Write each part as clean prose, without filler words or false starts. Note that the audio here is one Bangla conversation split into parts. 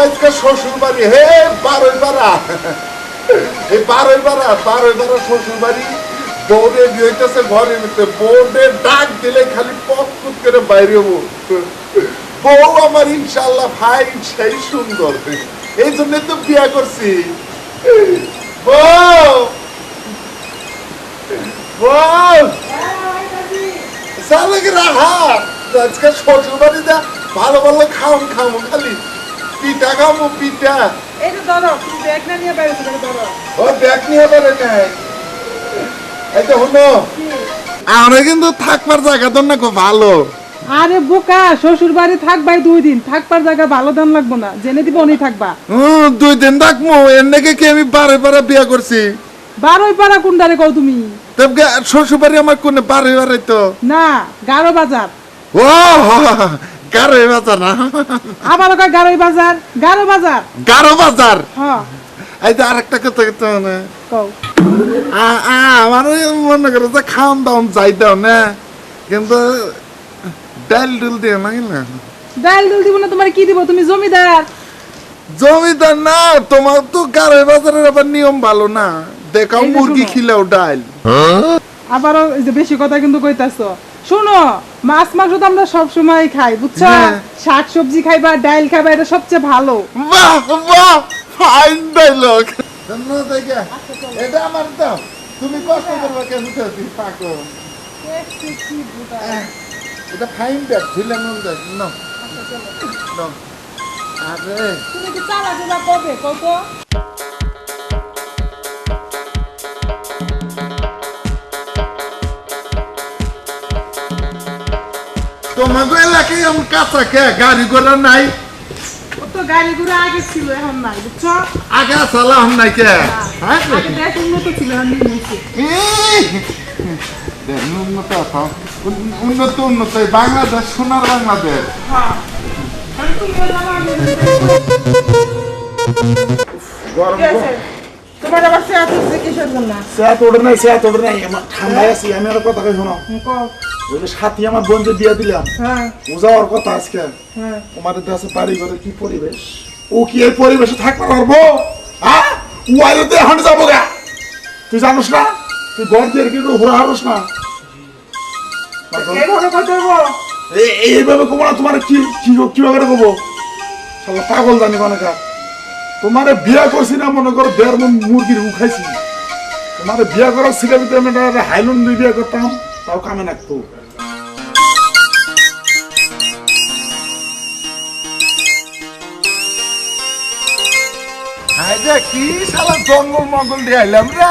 আজকে শ্বশুর বাড়ি হে বারোই পাড়া এই বারোই পাড়া শ্বশুর বাড়ি বউরে বিয়েছে ঘরের ভিতরে বউরে ডাক দিলে খালি পথ করে বাইরে বউ আমার ইনশাল্লাহ ভাই সেই সুন্দর এই জন্য তো বিয়া করছি বউ বউ সালে রাহা আজকে শ্বশুর বাড়ি যা ভালো ভালো খাওন খাবো খালি পিঠা খাবো পিঠা এই তো ধরো তুমি ব্যাগ না নিয়ে বাইরে চলে ধরো ও ব্যাগ নিয়ে পারে নাই এই তো হলো আমরা কিন্তু থাকবার জায়গা তো না খুব ভালো আরে বোকা শ্বশুর বাড়ি থাকবাই 2 দিন থাকবার জায়গা ভালো দাম লাগবো না জেনে দিব উনি থাকবা 2 দিন থাকবো এর নাকি কি আমি বারে বারে বিয়া করছি বারোই পাড়া কোন দারে কও তুমি তবে শ্বশুর বাড়ি আমার কোন বারে বারে তো না 11 বাজার ও গারো বাজার না আবার ওকা 11 বাজার 11 বাজার গারো বাজার হ্যাঁ এই যে আরেকটা কথা তো না কও আমার মনে করে যে খাওয়ান দাওয়ান যাই দাও না কিন্তু ডাল ডুল দিয়ে নাই না ডাল দুল দিব না তোমার কি দিব তুমি জমিদার জমিদার না তোমার তো গারো বাজারের আবার নিয়ম ভালো না দেখাও এই যে মুরগি শোনো। খিলাও ডাল আবারও এই যে বেশি কথা কিন্তু কইতাছো শোনো মাছ মাংস তো আমরা সব সময় খাই বুঝছো হ্যাঁ। শাক সবজি খাইবা ডাল খাইবা এটা সবচেয়ে ভালো বাহ বাহ ফাইন ডায়লগ এটা আমার দাও তুমি কষ্ট করবে কেন তুমি পাগল এটা ফাইন দেখ ঝিলাম দেখ না আরে তুমি কি চালা দিবা কবে কত তোমাকে এলাকায় এমন কাঁচা কে গাড়ি ঘোড়া নাই তো গাড়ি ঘোড়া আগে ছিল এখন নাই বুঝছো আগে চালাম নাই কে হ্যাঁ আগে দেশ উন্নত ছিল এখন নিয়েছে উন্নত উন্নত উন্নত বাংলাদেশ সোনার বাংলাদেশ হ্যাঁ আমি তুমি গরম তোমার আবার সে এত কিসের জন্য সে তোড়ে নাই আমার ঠান্ডায় আছি আমি আর কথা কই শোনো কও ওই যে সাথী আমার বোন যে দিয়ে দিলাম হ্যাঁ ও যাওয়ার কথা আজকে হ্যাঁ তোমাদের দেশে বাড়ি ঘরে কি পরিবেশ ও কি এই পরিবেশে থাকতে পারবো হ্যাঁ ও আইলে তো এখন যাবো গা তুই জানোস না তুই ঘর দিয়ে কিন্তু ঘোরা হারোস না এইভাবে কত দেব এইভাবে কবো না তোমার কি কিভাবে কবো শালা পাগল জানি অনেকা তোমার বিয়া করছি না মনে করো দেড় মন মুরগির খাইছি তোমার বিয়া করার ছিল ভিতরে আমি হাইলুন দিয়ে বিয়া করতাম তাও কামে নাকতো আইজা কি শালা জঙ্গল মঙ্গল দিয়ে আইলাম রে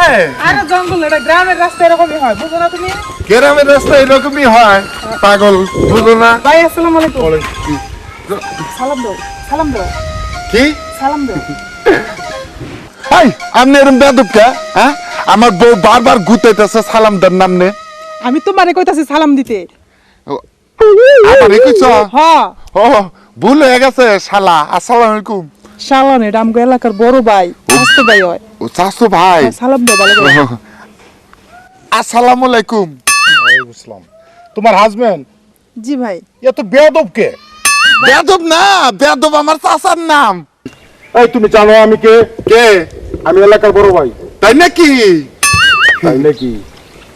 আরে জঙ্গল এটা গ্রামের রাস্তা এরকমই হয় বুঝো না তুমি গ্রামের রাস্তা এরকমই হয় পাগল বুঝো না ভাই আসসালামু আলাইকুম সালাম দাও সালাম দাও কি সালাম দাও হাই আপনি এরম বেদব কে হ্যাঁ আমার বউ বারবার গুতাইতেছে সালাম দেন নামনে আমি তোমারে কইতাছি সালাম দিতে আমার কইছ হ্যাঁ ও ভুল হয়ে গেছে শালা আসসালামু আলাইকুম শালান এটা আমগো এলাকার বড় ভাই আসতে ভাই হয় ও চাচু ভাই সালাম দাও ভালো করে আসসালামু আলাইকুম বুঝলাম তোমার হাজবেন্ড জি ভাই এ তো বেয়াদব কে বেদব না বেদব আমার চাচার নাম এই তুমি জানো আমি কে কে আমি এলাকার বড় ভাই তাই নাকি তাই নাকি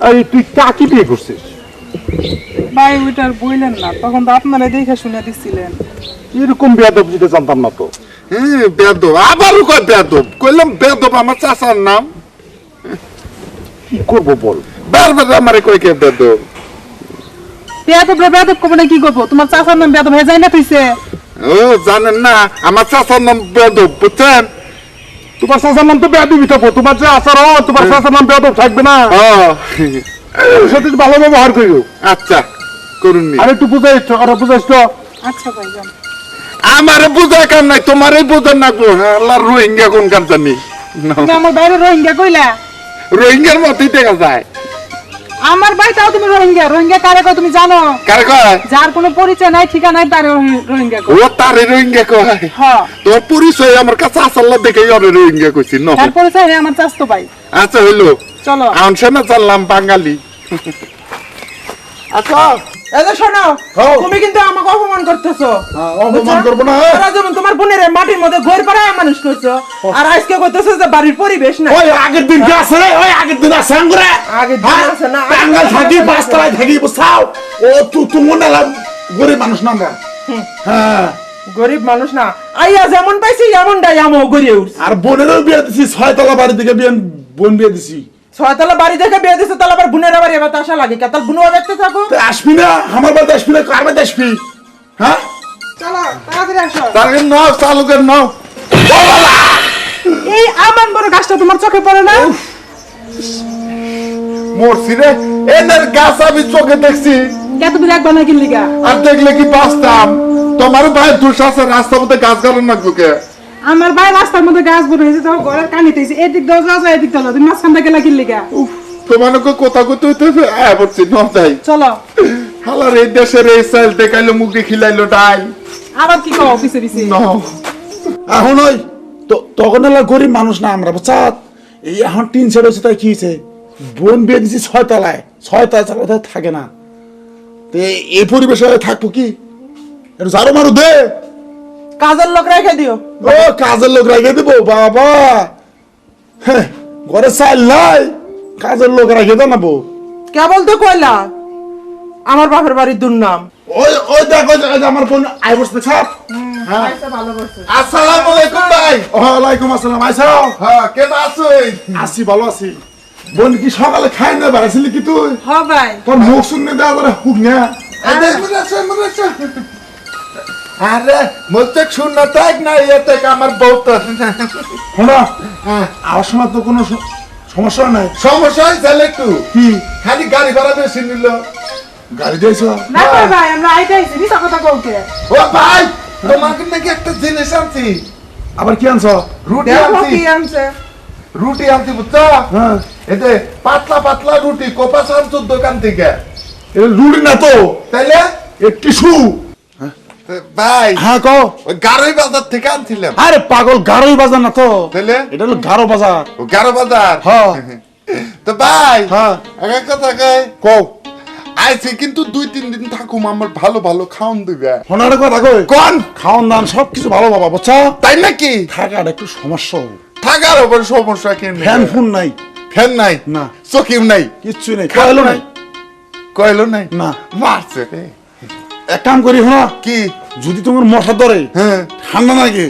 এই তুই কাকে বিয়ে করছিস ভাই ওইটার বইলেন না তখন তো আপনারা দেখে শুনে দিছিলেন এরকম বেয়াদব যেটা জানতাম না তো হ্যাঁ বেদব আবারও কয় বেদব কইলাম বেদব আমার চাচার নাম কি করবো বল বারবার আমারে কই কে বেদব বেয়াদব রে বেয়াদব কবে না কি করবো তোমার চাচার নাম বেয়াদব হয়ে যায় না তুইছে ও জানেন না আমার চাচার নাম বেদব বুঝছেন তোমার চাচার নাম তো বেয়াদবই থাকবো তোমার যে আচার হয় তোমার চাচার নাম বেয়াদব থাকবে না ও ওর সাথে একটু ভালো ব্যবহার করিও আচ্ছা করুননি আর একটু বুঝাইছ আর বুঝাইছ আচ্ছা ভাই যান আমারে বুঝায় কাম নাই তোমারই বুঝার নাকবো আল্লাহ রোহিঙ্গা কোন কাম জানি তুমি আমার বাইরে রোহিঙ্গা কইলা রোহিঙ্গার মতই দেখা যায় আমার ভাই তাও তুমি রোহিঙ্গা রোহিঙ্গা কারে কয় তুমি জানো কার কয় যার কোনো পরিচয় নাই ঠিকানা নাই তারে রোহিঙ্গা কয় ও তারে রোহিঙ্গা কয় হ্যাঁ তোর পরিচয় আমার কাছে আসল্লা দেখে ওরে রোহিঙ্গা কইছি ন তার পরিচয় আমার চাস্তো ভাই আচ্ছা হইলো চলো আনছে না জানলাম বাঙালি আচ্ছা এই যে শোনো, হ্যাঁ। তুমি কিন্তু আমাকে অপমান করতেছো। অপমান করবো না। তোমরা যেমন তোমার বোনের মাটির মধ্যে ঘর পাড়ায় মানুষ করছো, আর আজকে কইতেছো যে বাড়ির পরিবেশ না। ওই আগের দিন কি আছে রে? ওই আগের দিন আছে আঙ্গুরে। আগের দিন আছে না, টাঙ্গাল থাকি, বাসতলায় থাকি, বুঝছাও? ও তুমি মনে লাভ গরিব মানুষ না আমরা। হ্যাঁ। গরিব মানুষ না, আইয়া যেমন পাইছি এমনটাই আমও গড়িয়ে উঠছি। আর বোনেরও বিয়ে দিছি, 6 তলা বাড়ি থেকে বোন বিয়ে দিছি। 6 তলা বাড়ি দেখে বিয়ে দিছো, তাহলে আবার বোনের বাড়ি এবার আসা লাগে কে? তাহলে বোনও দেখতে থাকো। তো আসবি না? আমার বাড়িতে আসবি না? কার বাড়িতে আসবি? হ্যাঁ? চলো তাড়াতাড়ি আসো। তাকে নাও, চালু করে নাও। এই আমান বড় গাছটা তোমার চোখে পড়ে না? মরছি রে, এদের গাছ আমি চোখে দেখছি, কে তুমি রাখবা না কিনলি গা? আর দেখলে কি বাঁচতাম? তোমার ভাইয়ের দোষ আছে, রাস্তার মধ্যে গাছ গাড়ান না কে? আমার ভাই রাস্তার মধ্যে গাছ বড় হয়েছে, তো ঘরের কানিতেছে, এদিক দাও যাও, এদিক দাও, তুমি মাঝখানটা গেলা কিনলি গা? তোমাকে কথা কইতে হইতে পড়ছি ন যাই। চলো হালার এই দেশের এই চাইল দেখাইলো, মুখ দিয়ে খিলাইলো ডাই। আবার কি কও পিছে পিছে? এখন ওই তখন এলা গরিব মানুষ না আমরা, বুঝছা? এই এখন টিন সেট হয়েছে, তাই কি হয়েছে? বোন বিয়ে দিছি 6 তলায়, 6 তলায় থাকে না। তো এই পরিবেশে থাকবো কি? একটু ঝাড়ু মারু দে। কাজের লোক রেখে দিও। ও কাজের লোক রেখে দেবো? বাবা, হ্যাঁ, ঘরে চাল নাই, কাজের লোক রেখে দেবো না বউ? কেবল তো কইলা আমার বাপের বাড়ির দুর্নাম। ওই ওই দেখো, আমার বোন আই বসতে ছাপ। হ্যাঁ, ভালো করছে। আসসালামু আলাইকুম ভাই। ওয়ালাইকুম আসসালাম। আইসাও? হ্যাঁ, কেমন আছেন? আছি, ভালো আছি। বোন কি সকালে খাই না বেড়াইছিলি কি তুই? হ্যাঁ ভাই। তোর মুখ শুনে দেওয়া করে হুক না। আরে মধ্যে শুন থাক না, এতে আমার বউ তো শোনো, আমার সময় তো কোনো সমস্যা নাই। সমস্যা হয়েছে একটু, কি খালি গাড়ি ভাড়া বেশি নিল। গাড়ি দিয়েছ? না কই ভাই, আমরা আইতাইছি, মিছা কথা কওকে। ও ভাই, তোমাকে নাকি একটা জিনিস আনছি, আবার কি আনছ? রুটি দেখো আনছি, কি আনছে। রুটি আনছি, বুঝছো? হ্যাঁ, এতে পাতলা পাতলা রুটি, কোপাস আনছো দোকান থেকে। এটা রুটি না তো, তাইলে টিসু। ভাই, হ্যাঁ কও। ওই গারোই বাজার থেকে আনছিলাম। আরে পাগল, গারোই বাজার না তো, তাইলে এটা হলো গারো বাজার। ও গারো বাজার। হ্যাঁ। তো ভাই, হ্যাঁ। একটা কথা কই, কও। আইছি কিন্তু 2-3 দিন থাকুম, আমার ভালো ভালো খাওন দিবে। শোনার কথা কই, কোন খাওয়ান দান সবকিছু ভালো বাবা, বুঝছো? তাই নাকি? থাকার একটু সমস্যা হবে। থাকার ওপর সমস্যা কি? ফ্যান ফুন নাই, ফ্যান নাই, না চকিও নাই, কিচ্ছু নেই, কয়লো নাই, কয়লো নাই, না। মারছে রে। এক কাম করি, শোনা, কি? যদি তোমার মশা ধরে, হ্যাঁ, ঠান্ডা লাগে,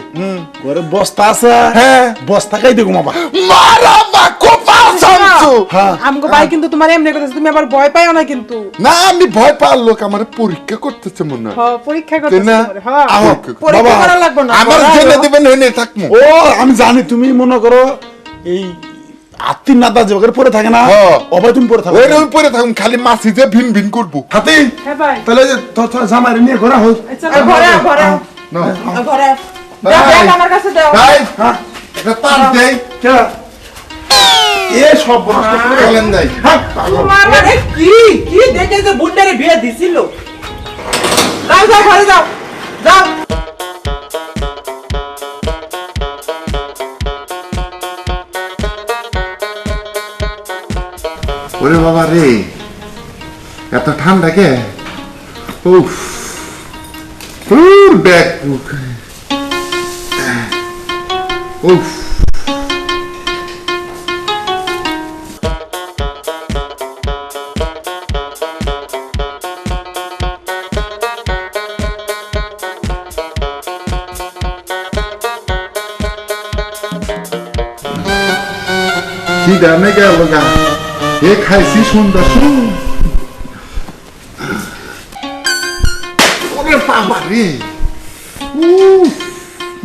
ঘরে বস্তা আছে, হ্যাঁ, বস্তা খাই দেখো বাবা। মারা বা কোপাল সামছু। হ্যাঁ, আমগো ভাই কিন্তু তোমার এমনি কইতাছে, তুমি আবার ভয় পাইও না কিন্তু। না, আমি ভয় পাওয়ার লোক, আমার পরীক্ষা করতেছে মনে হয়। হ্যাঁ, পরীক্ষা তাই করতেছে না? তোমারে। হ্যাঁ, আহো, পরীক্ষা বাবা, করা লাগবে না। আমার ঘরে জেনে আইও। দিবেন হইনে থাকমু। ও আমি জানি, তুমি মনে করো এই আত্মীর নাদা যে ওখানে পরে থাকে না, হ্যাঁ। অবাই তুমি পরে থাকো। ওই রকম পরে থাকুন, খালি মাছি যে ভিন ভিন করবো। হাতি, হ্যাঁ ভাই, তাহলে যে তোর জামাই নিয়ে ঘোরা হোক। আচ্ছা আর ঘরে আও, ঘরে আও। না। আর ঘরে আও। দাও, ভাই। ব্যাগ আমার কাছে দাও। ভাই, হ্যাঁ, একটা তার দেই। কে? এ সব নষ্ট করে গেল। চলেন যাই। হ্যাঁ, পাগল। তোমার মানে কি কি দেখে যে বুন্ডারে বিয়ে দিছিল? যাও যাও, ঘরে যাও, যাও। ওরে বাবা রে, এত ঠান্ডা কে? উফ, ব্যাগ উফ। কি দামে গেল গা, এ খাইছি সন্ধ্যা শুরু। ওরে বাবা রে, উফ,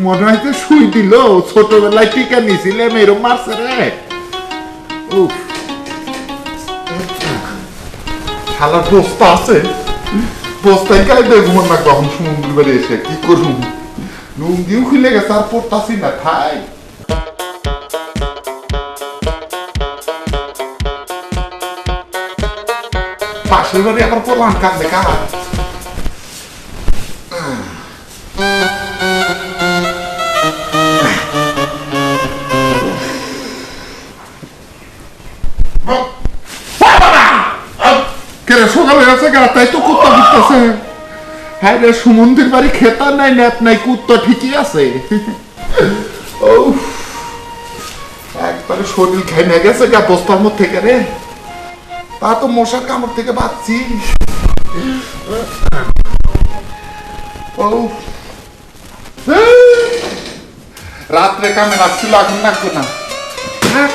মনে হয় তো শুই দিল। ছোটবেলায় টিকা নিয়েছিলাম, এরম মারছে রে। উফ, শালার বস্তা আছে, বস্তায় গায়ে দেখবো না কখন সমুদ্র বেড়ে এসে কি করুন। লুঙ্গিও খুলে গেছে, আর পড়তাছি না, ঠাই। পাশের বাড়ি আবার পড়লাম কান্দে কাজ। সকালে আছে গা, তাই তো কুত্তা কুত্তা হইতাছে। হ্যাঁ রে, সুমন্দির বাড়ি খেতা নাই, ন্যাপ নাই, কুত্তা ঠিকই আছে। ও একবারে শরীর ঘেমে গেছে গা বস্তার মধ্যে থেকে রে। তা তো মশার কামড় থেকে বাঁচছি। ও রাত্রে কামে রাখছিল, এখন রাখবো না। থাক।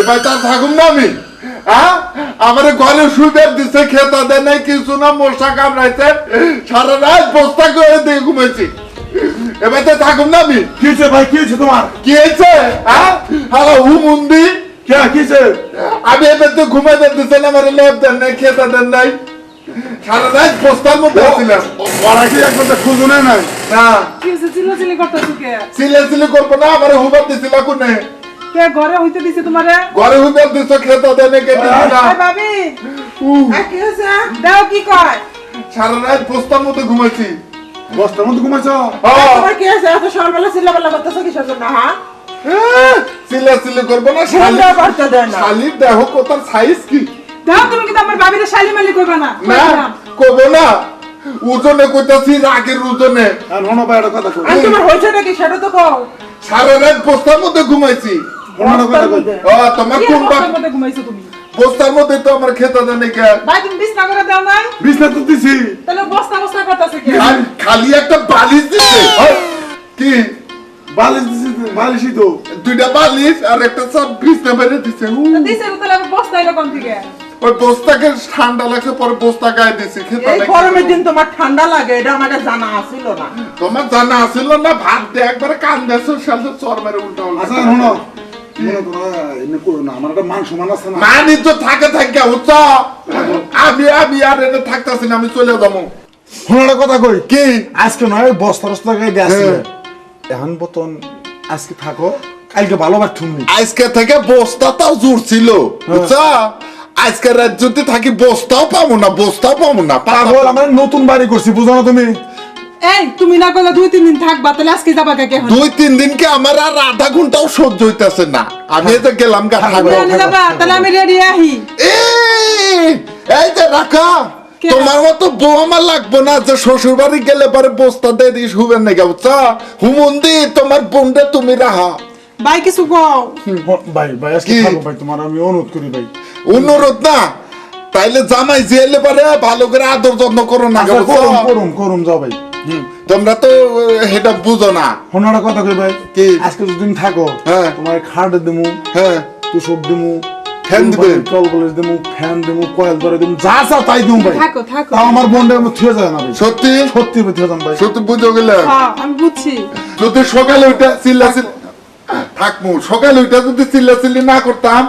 এবার তার থাকুন না আমি, আমার ঘরে শুয়ে দিচ্ছে, খেতা দেয় নাই কিছু না, মশা কামড়াইছে, সারা রাত বস্তা করে দিয়ে ঘুমেছি। এবার তো থাকুন না আমি। কি হয়েছে ভাই, কি হয়েছে তোমার? কি হয়েছে? হ্যালো হুমুন্দি, কে কি হয়েছে? আমি এবার তো ঘুমাইতে দিচ্ছেন, আমার লেপ দেন নাই, খেতা দেন নাই, সারা রাত বস্তার মধ্যে ছিলাম। ওরা কি একবার খুঁজো নাই? না কি হয়েছে, চিল্লাচিল্লি করতেছো কে? সিলে করবো না, আমার হুবার দিছিল কোনে, কে ঘরে হইতে দিছে তোমারে? ঘরে হুবার দিছ, খেতা দেন নাই, কেটে দিলাম। এই ভাবি, কি হয়েছে? দাও কি কয়? সারা রাত বস্তার মধ্যে ঘুমাইছি। বস্তার মধ্যে ঘুমাইছ? তোমার কি হয়েছে? এত সকালবেলা চিল্লাপাল্লা করতেছো কিসের জন্য? সিলে করবো না, ঘুমটা করতে দেয় না। শালির দেহ কোথার সাইজ কি? দাও, তুমি কিন্তু আমার ভাবিরে শালিমালি করবে না। না কব না, ওজনে কইতাছি, রাগের ওজনে। আর হনো ভাই একটা কথা কই, আর তোমার হয়েছে নাকি সেটা তো কও। সারা রাত বস্তার মধ্যে ঘুমাইছি। হনো একটা কথা কই। তোমার কি কোন অবস্থার মধ্যে ঘুমাইছো তুমি? বস্তার মধ্যে তো আমার খেতা দেন নাই। ভাই তুমি বিছনা করে দাও নাই? বিছনা তো দিছি। তাহলে বস্তা বস্তা করতেছে কে? খালি একটা বালিশ দিছে। কি বালিশ দিছি, বালিশই তো। দুইটা বালিশ আর একটা সব বিছনা বেড়ে দিছে। দিছে তো, তাহলে বস্তা এলো কোন থেকে? ওই বস্তাকে ঠান্ডা লাগছে, পরে বস্তা গায়ে দিছি, খেতা এই নাই। গরমের দিন তোমার ঠান্ডা লাগে, এটা আমাকে জানা ছিল না। তোমার জানা আছিল না? ভাত দিয়ে একবারে কান দেছো, সাথে চর মেরে উল্টা আচ্ছা হনো, মনে করো এনে করো না, আমার একটা মান সমান আছে না। মানি তো থাকে থাকে উচ্চ। আমি আর এটা থাকতেছি না, আমি চলে যাবো। হনো একটা কথা কই, কি আজকে নয় বস্তা রস্তা গায়ে গেছে, এখন বতন আজকে থাকো, কালকে ভালোবার তুমি। আজকে থেকে বস্তাটাও জোর ছিল, বুঝছো? আজকে রাত যদি থাকি বস্তাও পাবো না, বস্তাও পাবো না। পাগল, আমরা নতুন বাড়ি করছি, বুঝো না তুমি? এই তুমি না কইলে 2-3 দিন থাকবা, তাহলে আজকে যাবা কে? 2-3 দিন কে আমার আর আধা ঘন্টাও সহ্য হইতেছে না। আমি এই যে গেলাম গা থাকবো। তুমি যাবা, তাহলে আমি রেডি আহি। এই যে রাখা, কে? তোমার মতো বউ আমার লাগবো না যে শ্বশুর বাড়ি গেলে পরে বস্তা দিয়ে দিস হুবেন নাকি, বুঝছো? হুমন্দি তোমার বোনটা তুমি রাহা। ভাই কিছু কও। ভাই ভাই আজকে কি? থাকো ভাই, তোমার আমি অনুরোধ করি ভাই। অনুরোধ না, তাইলে জামাই জেলে পারে ভালো করে আদর যত্ন করো না, আচ্ছা, বুঝছো? করুম যাও ভাই। তোমরা তো এটা বুঝো না। হনার কথা কই ভাই, কি? আজকে যদি তুমি থাকো, হ্যাঁ। তোমার খাট দেমু, হ্যাঁ তুষক দেমু, ফ্যান দিবে? টল কলেজ দেমু, ফ্যান দেমু, কয়েল ধরে দেমু, যা যা তাই দেমু ভাই। থাকো, থাকো। তাও আমার বোনটা আমার থুয়ে যায় না ভাই, সত্যি সত্যি ভাই থুয়ে যান ভাই। সত্যি বুঝো গেলে। হ্যাঁ আমি বুঝছি। যদি সকালে ওইটা থাকমু, সকালে ওইটা যদি চিল্লাচিল্লি না করতাম,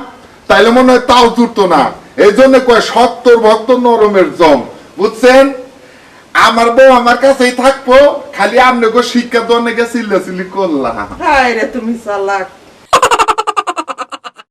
তাইলে মনে হয় তাও জুড়তো না। এই জন্য কয় শক্তর ভক্ত নরমের জম, বুঝছেন? আমার বউ আমার কাছেই থাকবো, খালি আপনাকে শিক্ষা দনে চিল্লাচিল্লি করলাম। হায় রে তুমি চালাক।